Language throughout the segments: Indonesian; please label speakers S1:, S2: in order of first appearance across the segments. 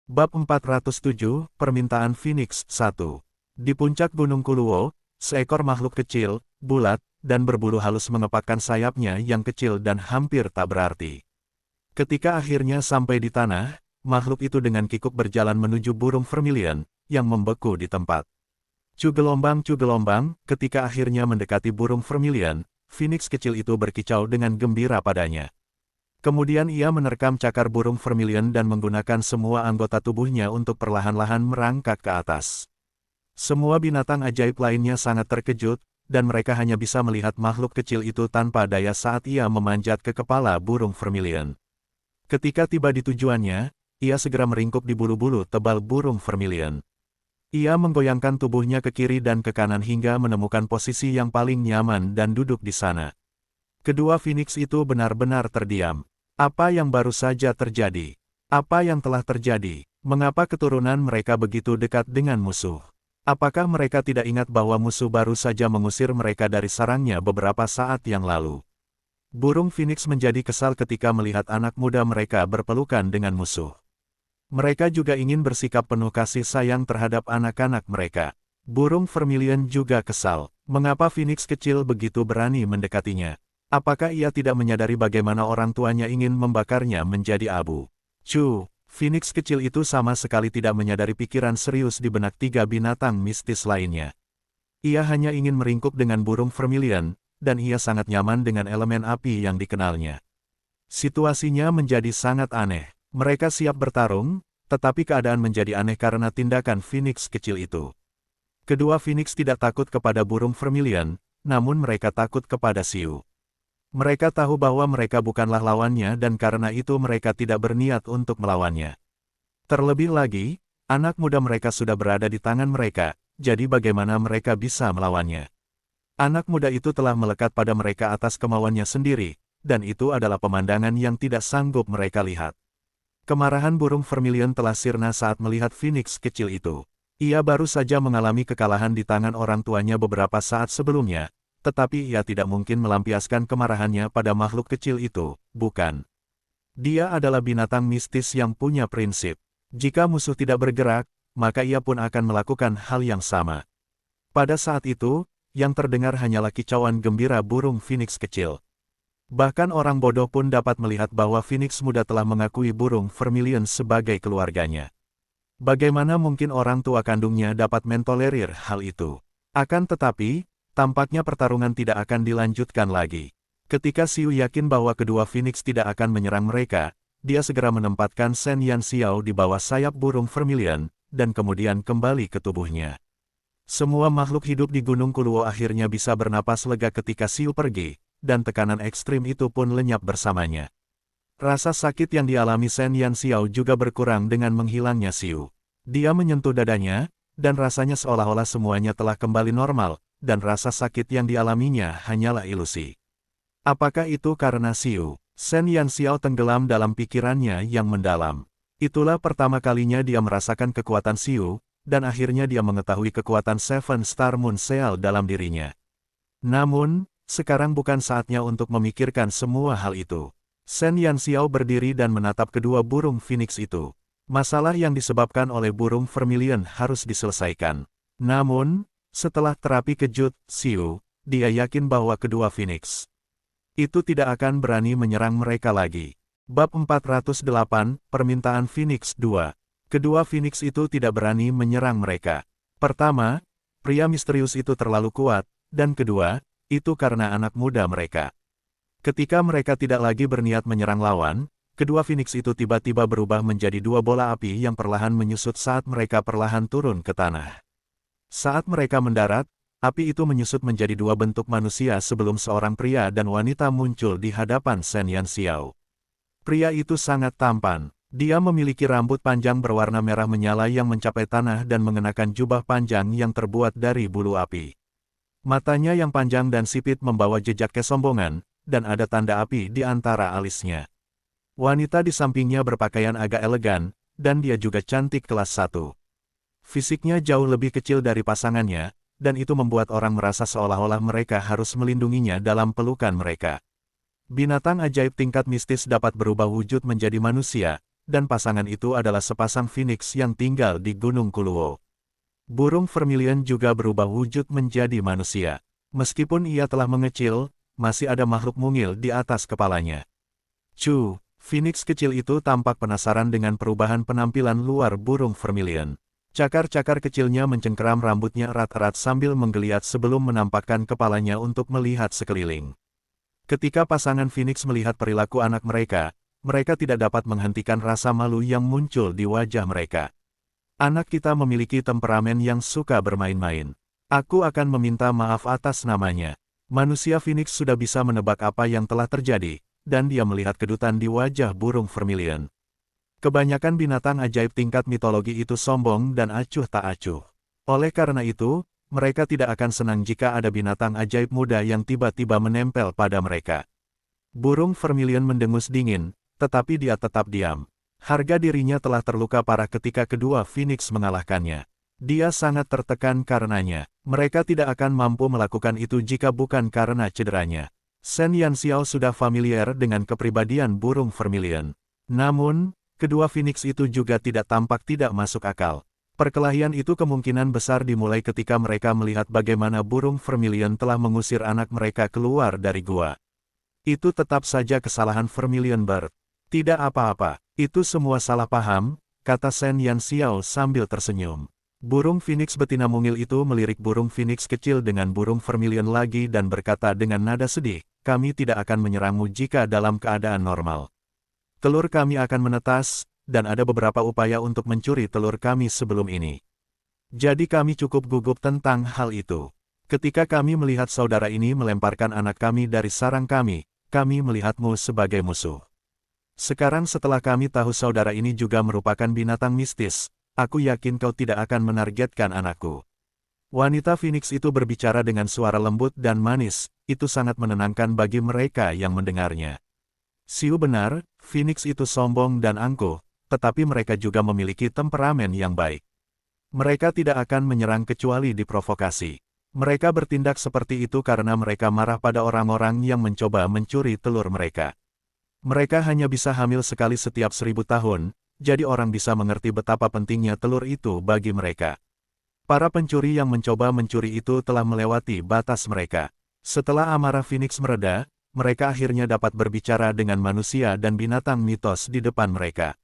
S1: Bab 407, Permintaan Phoenix 1. Di puncak Gunung Kuluo, seekor makhluk kecil, bulat, dan berbulu halus mengepakkan sayapnya yang kecil dan hampir tak berarti. Ketika akhirnya sampai di tanah, makhluk itu dengan kikuk berjalan menuju burung vermilion, yang membeku di tempat. Cugelombang, ketika akhirnya mendekati burung vermilion, Phoenix kecil itu berkicau dengan gembira padanya. Kemudian ia menerkam cakar burung vermilion dan menggunakan semua anggota tubuhnya untuk perlahan-lahan merangkak ke atas. Semua binatang ajaib lainnya sangat terkejut, dan mereka hanya bisa melihat makhluk kecil itu tanpa daya saat ia memanjat ke kepala burung vermilion. Ketika tiba di tujuannya, ia segera meringkuk di bulu-bulu tebal burung vermilion. Ia menggoyangkan tubuhnya ke kiri dan ke kanan hingga menemukan posisi yang paling nyaman dan duduk di sana. Kedua Phoenix itu benar-benar terdiam. Apa yang baru saja terjadi? Apa yang telah terjadi? Mengapa keturunan mereka begitu dekat dengan musuh? Apakah mereka tidak ingat bahwa musuh baru saja mengusir mereka dari sarangnya beberapa saat yang lalu? Burung Phoenix menjadi kesal ketika melihat anak muda mereka berpelukan dengan musuh. Mereka juga ingin bersikap penuh kasih sayang terhadap anak-anak mereka. Burung vermilion juga kesal. Mengapa Phoenix kecil begitu berani mendekatinya? Apakah ia tidak menyadari bagaimana orang tuanya ingin membakarnya menjadi abu? Phoenix kecil itu sama sekali tidak menyadari pikiran serius di benak tiga binatang mistis lainnya. Ia hanya ingin meringkuk dengan burung vermilion, dan ia sangat nyaman dengan elemen api yang dikenalnya. Situasinya menjadi sangat aneh. Mereka siap bertarung, tetapi keadaan menjadi aneh karena tindakan Phoenix kecil itu. Kedua Phoenix tidak takut kepada burung vermilion, namun mereka takut kepada Siu. Mereka tahu bahwa mereka bukanlah lawannya dan karena itu mereka tidak berniat untuk melawannya. Terlebih lagi, anak muda mereka sudah berada di tangan mereka, jadi bagaimana mereka bisa melawannya? Anak muda itu telah melekat pada mereka atas kemauannya sendiri, dan itu adalah pemandangan yang tidak sanggup mereka lihat. Kemarahan burung vermilion telah sirna saat melihat Phoenix kecil itu. Ia baru saja mengalami kekalahan di tangan orang tuanya beberapa saat sebelumnya, tetapi ia tidak mungkin melampiaskan kemarahannya pada makhluk kecil itu, bukan? Dia adalah binatang mistis yang punya prinsip. Jika musuh tidak bergerak, maka ia pun akan melakukan hal yang sama. Pada saat itu, yang terdengar hanyalah kicauan gembira burung Phoenix kecil. Bahkan orang bodoh pun dapat melihat bahwa Phoenix muda telah mengakui burung vermilion sebagai keluarganya. Bagaimana mungkin orang tua kandungnya dapat mentolerir hal itu? Akan tetapi, tampaknya pertarungan tidak akan dilanjutkan lagi. Ketika Siu yakin bahwa kedua Phoenix tidak akan menyerang mereka, dia segera menempatkan Shen Yanxiao di bawah sayap burung vermilion, dan kemudian kembali ke tubuhnya. Semua makhluk hidup di Gunung Kuluo akhirnya bisa bernapas lega ketika Siu pergi, dan tekanan ekstrim itu pun lenyap bersamanya. Rasa sakit yang dialami Shen Yanxiao juga berkurang dengan menghilangnya Siu. Dia menyentuh dadanya, dan rasanya seolah-olah semuanya telah kembali normal, dan rasa sakit yang dialaminya hanyalah ilusi. Apakah itu karena Siu? Shen Yanxiao tenggelam dalam pikirannya yang mendalam. Itulah pertama kalinya dia merasakan kekuatan Siu, dan akhirnya dia mengetahui kekuatan Seven Star Moon Seal dalam dirinya. Namun, sekarang bukan saatnya untuk memikirkan semua hal itu. Shen Yanxiao berdiri dan menatap kedua burung Phoenix itu. Masalah yang disebabkan oleh burung vermilion harus diselesaikan. Namun, setelah terapi kejut, Siu, dia yakin bahwa kedua Phoenix itu tidak akan berani menyerang mereka lagi. Bab 408, Permintaan Phoenix 2. Kedua Phoenix itu tidak berani menyerang mereka. Pertama, pria misterius itu terlalu kuat, dan kedua, itu karena anak muda mereka. Ketika mereka tidak lagi berniat menyerang lawan, kedua Phoenix itu tiba-tiba berubah menjadi dua bola api yang perlahan menyusut saat mereka perlahan turun ke tanah. Saat mereka mendarat, api itu menyusut menjadi dua bentuk manusia sebelum seorang pria dan wanita muncul di hadapan Shen Yanxiao. Pria itu sangat tampan. Dia memiliki rambut panjang berwarna merah menyala yang mencapai tanah dan mengenakan jubah panjang yang terbuat dari bulu api. Matanya yang panjang dan sipit membawa jejak kesombongan, dan ada tanda api di antara alisnya. Wanita di sampingnya berpakaian agak elegan, dan dia juga cantik kelas 1. Fisiknya jauh lebih kecil dari pasangannya, dan itu membuat orang merasa seolah-olah mereka harus melindunginya dalam pelukan mereka. Binatang ajaib tingkat mistis dapat berubah wujud menjadi manusia, dan pasangan itu adalah sepasang phoenix yang tinggal di Gunung Kuluo. Burung vermilion juga berubah wujud menjadi manusia. Meskipun ia telah mengecil, masih ada makhluk mungil di atas kepalanya. Phoenix kecil itu tampak penasaran dengan perubahan penampilan luar burung vermilion. Cakar-cakar kecilnya mencengkeram rambutnya erat-erat sambil menggeliat sebelum menampakkan kepalanya untuk melihat sekeliling. Ketika pasangan Phoenix melihat perilaku anak mereka, mereka tidak dapat menghentikan rasa malu yang muncul di wajah mereka. Anak kita memiliki temperamen yang suka bermain-main. Aku akan meminta maaf atas namanya. Manusia Phoenix sudah bisa menebak apa yang telah terjadi, dan dia melihat kedutan di wajah burung vermilion. Kebanyakan binatang ajaib tingkat mitologi itu sombong dan acuh tak acuh. Oleh karena itu, mereka tidak akan senang jika ada binatang ajaib muda yang tiba-tiba menempel pada mereka. Burung vermilion mendengus dingin, tetapi dia tetap diam. Harga dirinya telah terluka parah ketika kedua Phoenix mengalahkannya. Dia sangat tertekan karenanya. Mereka tidak akan mampu melakukan itu jika bukan karena cederanya. Shen Yanxiao sudah familiar dengan kepribadian burung vermilion. Namun, kedua Phoenix itu juga tidak tampak tidak masuk akal. Perkelahian itu kemungkinan besar dimulai ketika mereka melihat bagaimana burung vermilion telah mengusir anak mereka keluar dari gua. Itu tetap saja kesalahan Vermilion Bird. Tidak apa-apa. Itu semua salah paham, kata Shen Yanxiao sambil tersenyum. Burung Phoenix betina mungil itu melirik burung Phoenix kecil dengan burung vermilion lagi dan berkata dengan nada sedih, kami tidak akan menyerangmu jika dalam keadaan normal. Telur kami akan menetas, dan ada beberapa upaya untuk mencuri telur kami sebelum ini. Jadi kami cukup gugup tentang hal itu. Ketika kami melihat saudara ini melemparkan anak kami dari sarang kami melihatmu sebagai musuh. Sekarang setelah kami tahu saudara ini juga merupakan binatang mistis, aku yakin kau tidak akan menargetkan anakku. Wanita Phoenix itu berbicara dengan suara lembut dan manis, itu sangat menenangkan bagi mereka yang mendengarnya. Siu benar, Phoenix itu sombong dan angkuh, tetapi mereka juga memiliki temperamen yang baik. Mereka tidak akan menyerang kecuali diprovokasi. Mereka bertindak seperti itu karena mereka marah pada orang-orang yang mencoba mencuri telur mereka. Mereka hanya bisa hamil sekali setiap 1000 tahun, jadi orang bisa mengerti betapa pentingnya telur itu bagi mereka. Para pencuri yang mencoba mencuri itu telah melewati batas mereka. Setelah amarah Phoenix mereda, mereka akhirnya dapat berbicara dengan manusia dan binatang mitos di depan mereka.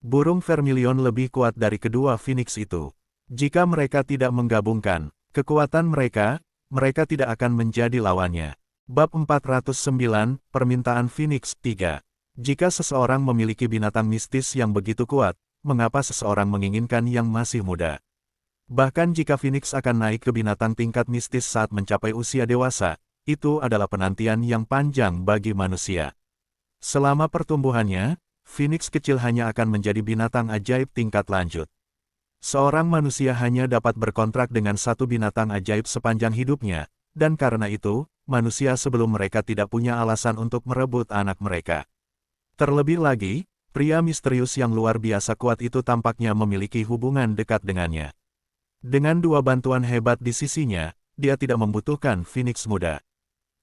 S1: Burung vermilion lebih kuat dari kedua Phoenix itu. Jika mereka tidak menggabungkan kekuatan mereka, mereka tidak akan menjadi lawannya. Bab 409, Permintaan Phoenix 3. Jika seseorang memiliki binatang mistis yang begitu kuat, mengapa seseorang menginginkan yang masih muda? Bahkan jika Phoenix akan naik ke binatang tingkat mistis saat mencapai usia dewasa, itu adalah penantian yang panjang bagi manusia. Selama pertumbuhannya, Phoenix kecil hanya akan menjadi binatang ajaib tingkat lanjut. Seorang manusia hanya dapat berkontrak dengan satu binatang ajaib sepanjang hidupnya, dan karena itu, manusia sebelum mereka tidak punya alasan untuk merebut anak mereka. Terlebih lagi, pria misterius yang luar biasa kuat itu tampaknya memiliki hubungan dekat dengannya. Dengan dua bantuan hebat di sisinya, dia tidak membutuhkan Phoenix muda.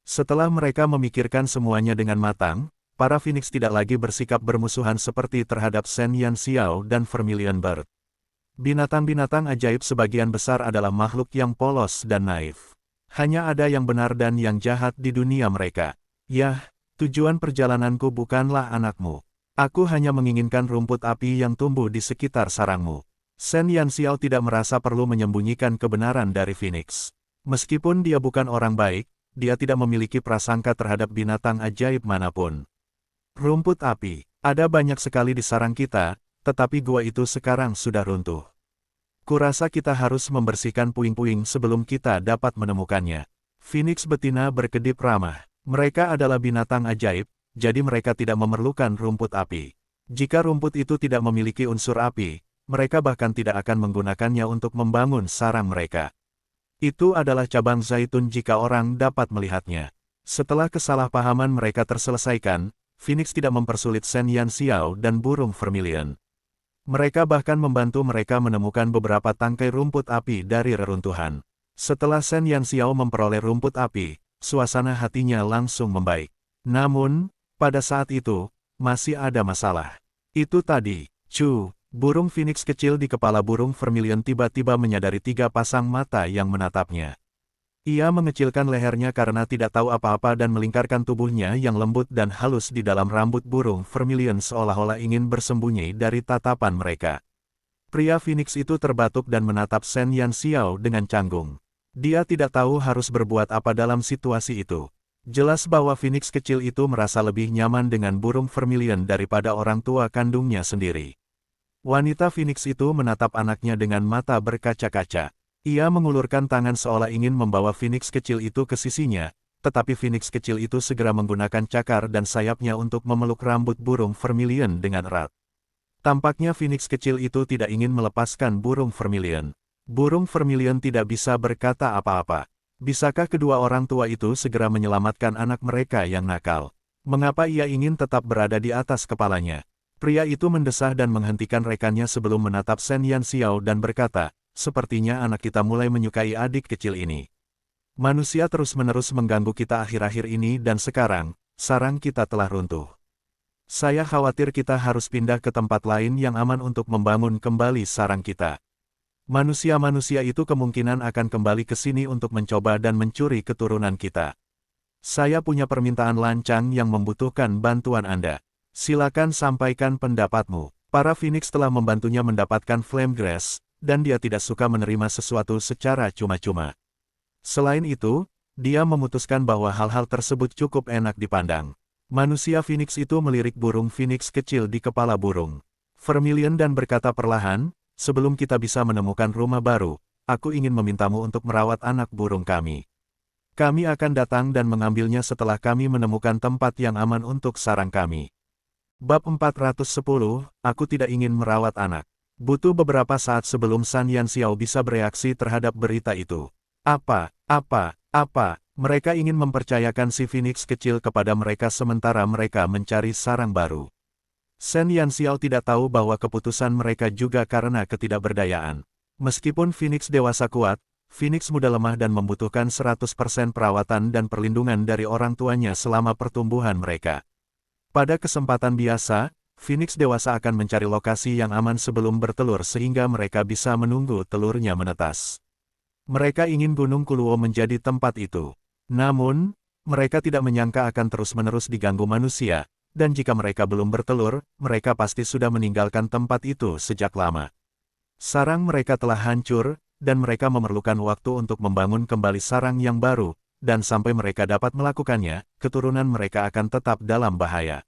S1: Setelah mereka memikirkan semuanya dengan matang, para Phoenix tidak lagi bersikap bermusuhan seperti terhadap Shen Yanxiao dan Vermilion Bird. Binatang-binatang ajaib sebagian besar adalah makhluk yang polos dan naif. Hanya ada yang benar dan yang jahat di dunia mereka. Yah, tujuan perjalananku bukanlah anakmu. Aku hanya menginginkan rumput api yang tumbuh di sekitar sarangmu. Shen Yanxiao tidak merasa perlu menyembunyikan kebenaran dari Phoenix. Meskipun dia bukan orang baik, dia tidak memiliki prasangka terhadap binatang ajaib manapun. Rumput api, ada banyak sekali di sarang kita, tetapi gua itu sekarang sudah runtuh. Kurasa kita harus membersihkan puing-puing sebelum kita dapat menemukannya. Phoenix betina berkedip ramah. Mereka adalah binatang ajaib, jadi mereka tidak memerlukan rumput api. Jika rumput itu tidak memiliki unsur api, mereka bahkan tidak akan menggunakannya untuk membangun sarang mereka. Itu adalah cabang zaitun jika orang dapat melihatnya. Setelah kesalahpahaman mereka terselesaikan, Phoenix tidak mempersulit Shen Yanxiao dan burung vermilion. Mereka bahkan membantu mereka menemukan beberapa tangkai rumput api dari reruntuhan. Setelah Shen Yanxiao memperoleh rumput api, suasana hatinya langsung membaik. Namun, pada saat itu, masih ada masalah. Itu tadi, burung phoenix kecil di kepala burung vermilion tiba-tiba menyadari 3 pasang mata yang menatapnya. Ia mengecilkan lehernya karena tidak tahu apa-apa dan melingkarkan tubuhnya yang lembut dan halus di dalam rambut burung vermilion seolah-olah ingin bersembunyi dari tatapan mereka. Pria phoenix itu terbatuk dan menatap Shen Yanxiao dengan canggung. Dia tidak tahu harus berbuat apa dalam situasi itu. Jelas bahwa phoenix kecil itu merasa lebih nyaman dengan burung vermilion daripada orang tua kandungnya sendiri. Wanita phoenix itu menatap anaknya dengan mata berkaca-kaca. Ia mengulurkan tangan seolah ingin membawa phoenix kecil itu ke sisinya, tetapi phoenix kecil itu segera menggunakan cakar dan sayapnya untuk memeluk rambut burung vermilion dengan erat. Tampaknya phoenix kecil itu tidak ingin melepaskan burung vermilion. Burung vermilion tidak bisa berkata apa-apa. Bisakah kedua orang tua itu segera menyelamatkan anak mereka yang nakal? Mengapa ia ingin tetap berada di atas kepalanya? Pria itu mendesah dan menghentikan rekannya sebelum menatap Shen Yanxiao dan berkata, sepertinya anak kita mulai menyukai adik kecil ini. Manusia terus-menerus mengganggu kita akhir-akhir ini dan sekarang, sarang kita telah runtuh. Saya khawatir kita harus pindah ke tempat lain yang aman untuk membangun kembali sarang kita. Manusia-manusia itu kemungkinan akan kembali ke sini untuk mencoba dan mencuri keturunan kita. Saya punya permintaan lancang yang membutuhkan bantuan Anda. Silakan sampaikan pendapatmu. Para Phoenix telah membantunya mendapatkan Flame Grass, dan dia tidak suka menerima sesuatu secara cuma-cuma. Selain itu, dia memutuskan bahwa hal-hal tersebut cukup enak dipandang. Manusia Phoenix itu melirik burung Phoenix kecil di kepala burung vermilion dan berkata perlahan, sebelum kita bisa menemukan rumah baru, aku ingin memintamu untuk merawat anak burung kami. Kami akan datang dan mengambilnya setelah kami menemukan tempat yang aman untuk sarang kami. Bab 410, aku tidak ingin merawat anak. Butuh beberapa saat sebelum Shen Yanxiao bisa bereaksi terhadap berita itu. Apa, mereka ingin mempercayakan si Phoenix kecil kepada mereka sementara mereka mencari sarang baru. Shen Yanxiao tidak tahu bahwa keputusan mereka juga karena ketidakberdayaan. Meskipun Phoenix dewasa kuat, Phoenix muda lemah dan membutuhkan 100% perawatan dan perlindungan dari orang tuanya selama pertumbuhan mereka. Pada kesempatan biasa, Phoenix dewasa akan mencari lokasi yang aman sebelum bertelur sehingga mereka bisa menunggu telurnya menetas. Mereka ingin Gunung Kuluo menjadi tempat itu. Namun, mereka tidak menyangka akan terus-menerus diganggu manusia, dan jika mereka belum bertelur, mereka pasti sudah meninggalkan tempat itu sejak lama. Sarang mereka telah hancur, dan mereka memerlukan waktu untuk membangun kembali sarang yang baru, dan sampai mereka dapat melakukannya, keturunan mereka akan tetap dalam bahaya.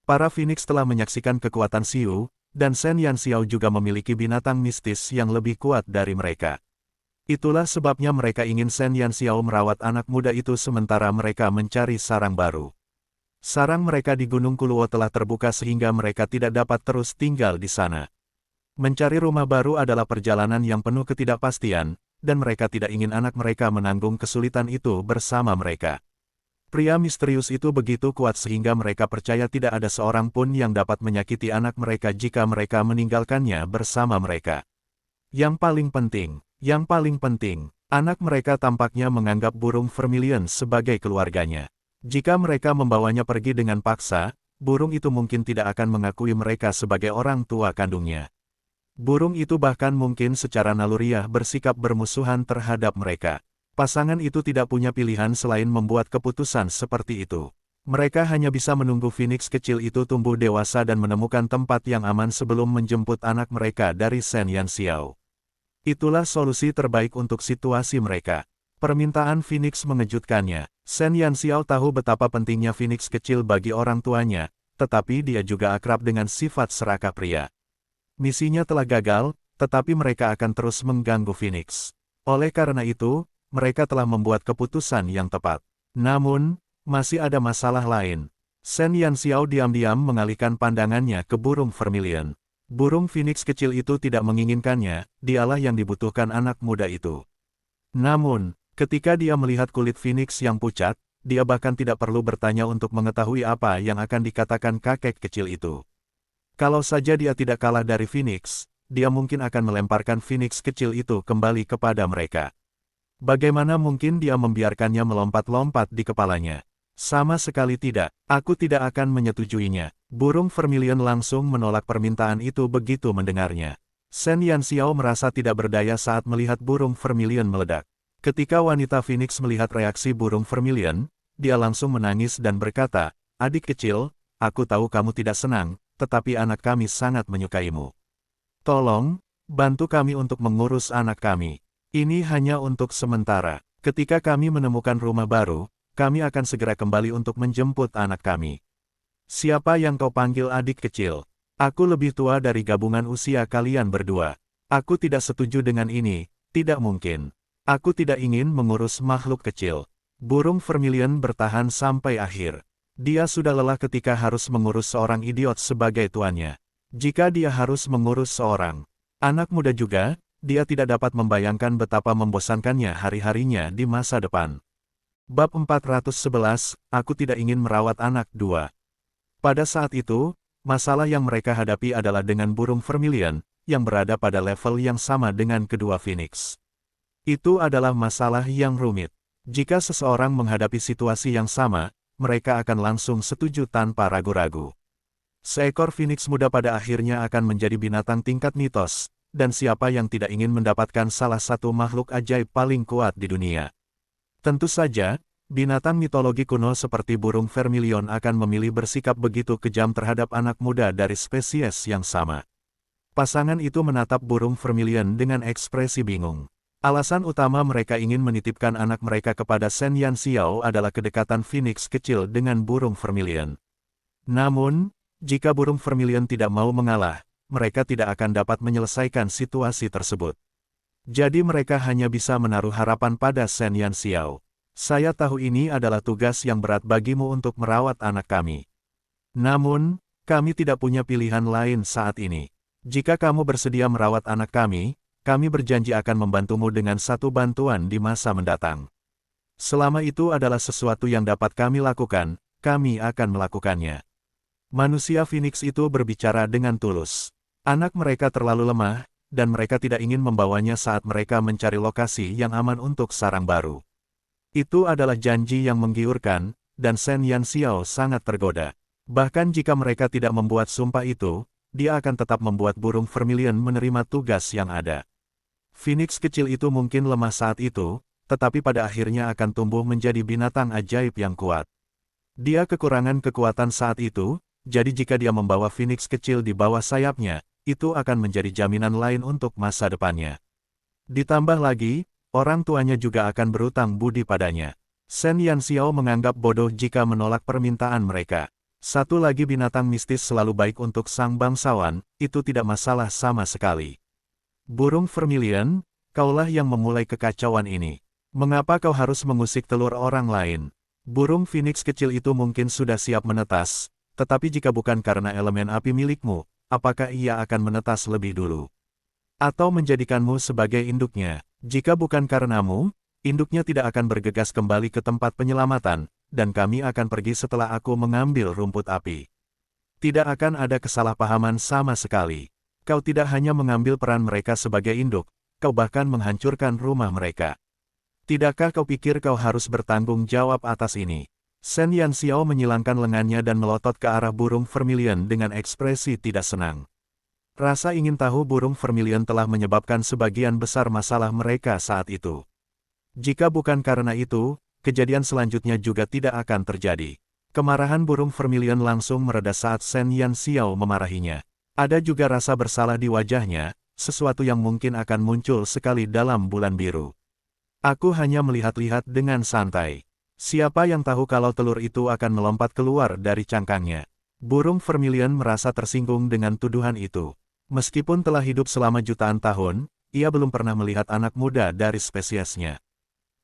S1: Para Phoenix telah menyaksikan kekuatan Xiu, dan Shen Yanxiao juga memiliki binatang mistis yang lebih kuat dari mereka. Itulah sebabnya mereka ingin Shen Yanxiao merawat anak muda itu sementara mereka mencari sarang baru. Sarang mereka di Gunung Kuluo telah terbuka sehingga mereka tidak dapat terus tinggal di sana. Mencari rumah baru adalah perjalanan yang penuh ketidakpastian, dan mereka tidak ingin anak mereka menanggung kesulitan itu bersama mereka. Pria misterius itu begitu kuat sehingga mereka percaya tidak ada seorang pun yang dapat menyakiti anak mereka jika mereka meninggalkannya bersama mereka. Yang paling penting, anak mereka tampaknya menganggap burung vermilion sebagai keluarganya. Jika mereka membawanya pergi dengan paksa, burung itu mungkin tidak akan mengakui mereka sebagai orang tua kandungnya. Burung itu bahkan mungkin secara naluriah bersikap bermusuhan terhadap mereka. Pasangan itu tidak punya pilihan selain membuat keputusan seperti itu. Mereka hanya bisa menunggu Phoenix kecil itu tumbuh dewasa dan menemukan tempat yang aman sebelum menjemput anak mereka dari Shen Yanxiao. Itulah solusi terbaik untuk situasi mereka. Permintaan Phoenix mengejutkannya. Shen Yanxiao tahu betapa pentingnya Phoenix kecil bagi orang tuanya, tetapi dia juga akrab dengan sifat serakah pria. Misinya telah gagal, tetapi mereka akan terus mengganggu Phoenix. Oleh karena itu, mereka telah membuat keputusan yang tepat. Namun, masih ada masalah lain. Shen Yanxiao diam-diam mengalihkan pandangannya ke burung vermilion. Burung Phoenix kecil itu tidak menginginkannya, dialah yang dibutuhkan anak muda itu. Namun, ketika dia melihat kulit Phoenix yang pucat, dia bahkan tidak perlu bertanya untuk mengetahui apa yang akan dikatakan kakek kecil itu. Kalau saja dia tidak kalah dari Phoenix, dia mungkin akan melemparkan Phoenix kecil itu kembali kepada mereka. Bagaimana mungkin dia membiarkannya melompat-lompat di kepalanya? Sama sekali tidak, aku tidak akan menyetujuinya. Burung vermilion langsung menolak permintaan itu begitu mendengarnya. Shen Yanxiao merasa tidak berdaya saat melihat burung vermilion meledak. Ketika wanita Phoenix melihat reaksi burung vermilion, dia langsung menangis dan berkata, "Adik kecil, aku tahu kamu tidak senang, tetapi anak kami sangat menyukaimu. Tolong, bantu kami untuk mengurus anak kami. Ini hanya untuk sementara. Ketika kami menemukan rumah baru, kami akan segera kembali untuk menjemput anak kami." "Siapa yang kau panggil adik kecil? Aku lebih tua dari gabungan usia kalian berdua. Aku tidak setuju dengan ini, tidak mungkin. Aku tidak ingin mengurus makhluk kecil." Burung vermilion bertahan sampai akhir. Dia sudah lelah ketika harus mengurus seorang idiot sebagai tuannya. Jika dia harus mengurus seorang anak muda juga, dia tidak dapat membayangkan betapa membosankannya hari-harinya di masa depan. Bab 411, Aku Tidak Ingin Merawat Anak 2. Pada saat itu, masalah yang mereka hadapi adalah dengan burung vermilion, yang berada pada level yang sama dengan kedua Phoenix. Itu adalah masalah yang rumit. Jika seseorang menghadapi situasi yang sama, mereka akan langsung setuju tanpa ragu-ragu. Seekor Phoenix muda pada akhirnya akan menjadi binatang tingkat mitos, dan siapa yang tidak ingin mendapatkan salah satu makhluk ajaib paling kuat di dunia. Tentu saja, binatang mitologi kuno seperti burung vermilion akan memilih bersikap begitu kejam terhadap anak muda dari spesies yang sama. Pasangan itu menatap burung vermilion dengan ekspresi bingung. Alasan utama mereka ingin menitipkan anak mereka kepada Shen Yanxiao adalah kedekatan Phoenix kecil dengan burung vermilion. Namun, jika burung vermilion tidak mau mengalah, mereka tidak akan dapat menyelesaikan situasi tersebut. Jadi mereka hanya bisa menaruh harapan pada Shen Yanxiao. "Saya tahu ini adalah tugas yang berat bagimu untuk merawat anak kami. Namun, kami tidak punya pilihan lain saat ini. Jika kamu bersedia merawat anak kami berjanji akan membantumu dengan satu bantuan di masa mendatang. Selama itu adalah sesuatu yang dapat kami lakukan, kami akan melakukannya." Manusia Phoenix itu berbicara dengan tulus. Anak mereka terlalu lemah, dan mereka tidak ingin membawanya saat mereka mencari lokasi yang aman untuk sarang baru. Itu adalah janji yang menggiurkan, dan Shen Yanxiao sangat tergoda. Bahkan jika mereka tidak membuat sumpah itu, dia akan tetap membuat burung vermilion menerima tugas yang ada. Phoenix kecil itu mungkin lemah saat itu, tetapi pada akhirnya akan tumbuh menjadi binatang ajaib yang kuat. Dia kekurangan kekuatan saat itu, jadi jika dia membawa Phoenix kecil di bawah sayapnya, itu akan menjadi jaminan lain untuk masa depannya. Ditambah lagi, orang tuanya juga akan berutang budi padanya. Shen Yanxiao menganggap bodoh jika menolak permintaan mereka. Satu lagi binatang mistis selalu baik untuk sang bangsawan, itu tidak masalah sama sekali. "Burung vermilion, kaulah yang memulai kekacauan ini. Mengapa kau harus mengusik telur orang lain?" Burung Phoenix kecil itu mungkin sudah siap menetas, tetapi jika bukan karena elemen api milikmu, apakah ia akan menetas lebih dulu? Atau menjadikanmu sebagai induknya? Jika bukan karenamu, induknya tidak akan bergegas kembali ke tempat penyelamatan, dan kami akan pergi setelah aku mengambil rumput api. Tidak akan ada kesalahpahaman sama sekali. Kau tidak hanya mengambil peran mereka sebagai induk, kau bahkan menghancurkan rumah mereka. Tidakkah kau pikir kau harus bertanggung jawab atas ini? Shen Yanxiao menyilangkan lengannya dan melotot ke arah burung vermilion dengan ekspresi tidak senang. Rasa ingin tahu burung vermilion telah menyebabkan sebagian besar masalah mereka saat itu. Jika bukan karena itu, kejadian selanjutnya juga tidak akan terjadi. Kemarahan burung vermilion langsung mereda saat Shen Yanxiao memarahinya. Ada juga rasa bersalah di wajahnya, sesuatu yang mungkin akan muncul sekali dalam bulan biru. "Aku hanya melihat-lihat dengan santai. Siapa yang tahu kalau telur itu akan melompat keluar dari cangkangnya?" Burung vermilion merasa tersinggung dengan tuduhan itu. Meskipun telah hidup selama jutaan tahun, ia belum pernah melihat anak muda dari spesiesnya.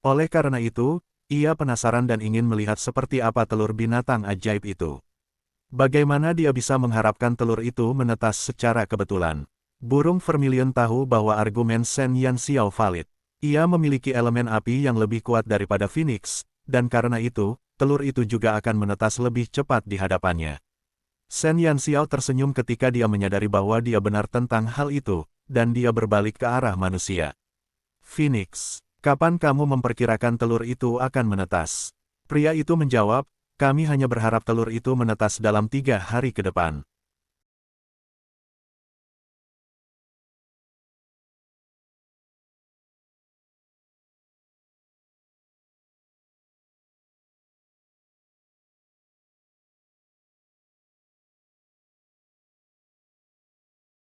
S1: Oleh karena itu, ia penasaran dan ingin melihat seperti apa telur binatang ajaib itu. Bagaimana dia bisa mengharapkan telur itu menetas secara kebetulan? Burung vermilion tahu bahwa argumen Shen Yanxiao valid. Ia memiliki elemen api yang lebih kuat daripada Phoenix, dan karena itu, telur itu juga akan menetas lebih cepat di hadapannya. Shen Yanxiao tersenyum ketika dia menyadari bahwa dia benar tentang hal itu, dan dia berbalik ke arah manusia. "Phoenix, kapan kamu memperkirakan telur itu akan menetas?" Pria itu menjawab, Kami hanya berharap telur itu menetas dalam 3 hari ke depan.